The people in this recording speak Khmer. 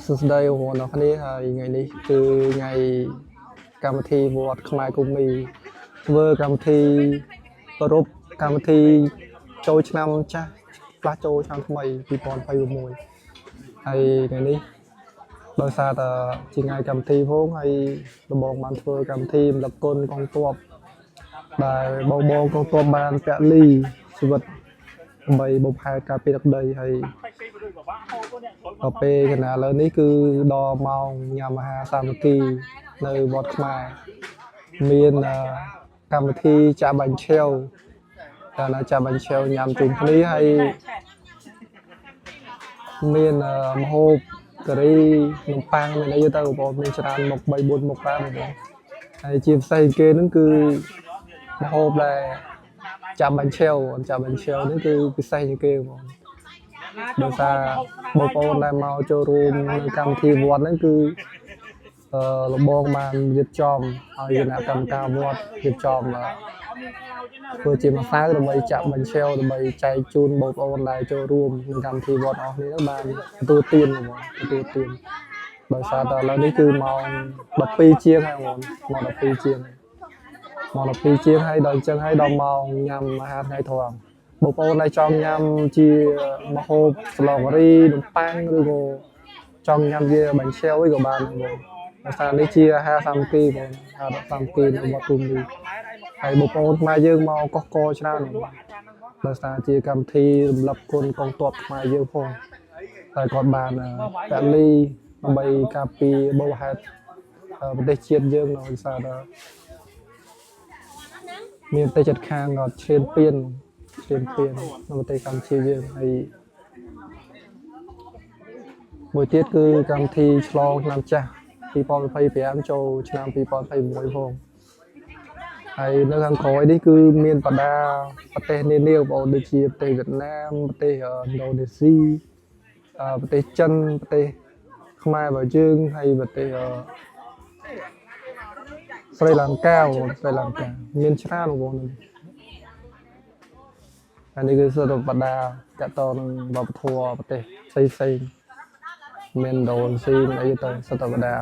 សួស្តីបងប្អូនអរគ្នាហើយថ្ងៃនេះគឺថ្ងៃកម្មវិធីវត្តខ្មែរគុំមីធ្វើកម្មវិធីប្រពកម្មវិធីចូលឆ្នាំចាស់ផ្លាស់ចូលឆ្នាំថ្មី2026ហើយថ្ងៃនេះដោយសារតែជាថ្ងៃកម្មវិធីផងហើយដំបងបានធ្វើកម្មវិធីរំលឹកគុណកងទ័ពដែលបងកងទ័ពបានពលីជីវិតដើម្បីបំផែតការពារទឹកដីហើយដល់ពេលកណាលើនេះគឺដល់ម៉ោងញ៉ាំអាហារសាមគ្គីនៅវត្តខ្មែរមានកម្មវិធីចាក់បាញ់ឆាវតែណាចាក់បាញ់ឆាវញ៉ាំជុំគ្នាហើយមានម្ហូបការីនំប៉័ងមានអីទៅបងប្អូនមានច្រើនមុខ3 4មុខដែរបងប្អូនហើយជាពិសេសគេនឹងគឺម្ហូបដែលចាំបាញ់ឆាវនេះគឺពិសេសជាងគេបងដោយសារបងប្អូនដែលមកចូលរួមនៅកម្មវិធីវត្តហ្នឹងគឺលបងបានរៀបចំឲ្យគណៈកម្មការវត្តរៀបចំធ្វើជាម្សៅដើម្បីចាក់បាញ់ឆាវដើម្បីចែកជូនបងប្អូនដែលចូលរួមក្នុងកម្មវិធីវត្តអស់នេះបានទទួលទានដោយសារតែឥឡូវនេះគឺម៉ោង12ជាងហើយបងម៉ោង12ជាងហើយដល់អញ្ចឹងហើយដល់ម៉ោងញ៉ាំអាហារថ្ងៃត្រង់បងប្អូនដែលចង់ញ៉ាំជាម្ហូបស្លការីនំប៉័ងឬក៏ចង់ញ៉ាំជាបាញ់ឆាវអីក៏បានដែរបងដោយសារនេះជាអាហារសាមគ្គីបងអាហារសាមគ្គីនៅវត្តគុំនេះហើយបងប្អូនខ្មែរយើងមកកុសកច្រើនដោយសារជាកម្មវិធីរំលឹកគុណកងទ័ពខ្មែរយើងផងតែគាត់បានពលីដើម្បីការពារបរិយាប្រទេសជាតិយើងដោយសារតែមានប្រទេសជិតខាងគាត់ឈ្លានពាននៅប្រទេសកម្ពុជាយើងហើយមួយទៀតគឺកម្មវិធីឆ្លងឆ្នាំចាស់2025ចូលឆ្នាំ2026ផងហើយនៅខាងក្រោយនេះគឺមានបដាប្រទេសនានាបងប្អូនដូចជាប្រទេសវៀតណាមប្រទេសឥណ្ឌូនេស៊ីប្រទេសចិនប្រទេសខ្មែររបស់យើងហើយប្រទេសស្រីលង្កាមានច្រើនបងប្អូនហើយនេះគឺសិទ្ធិបដាតកតនឹងវប្បធម៌ប្រទេសផ្សេងមានដូនស៊ីមានអីទៅសិទ្ធិបដា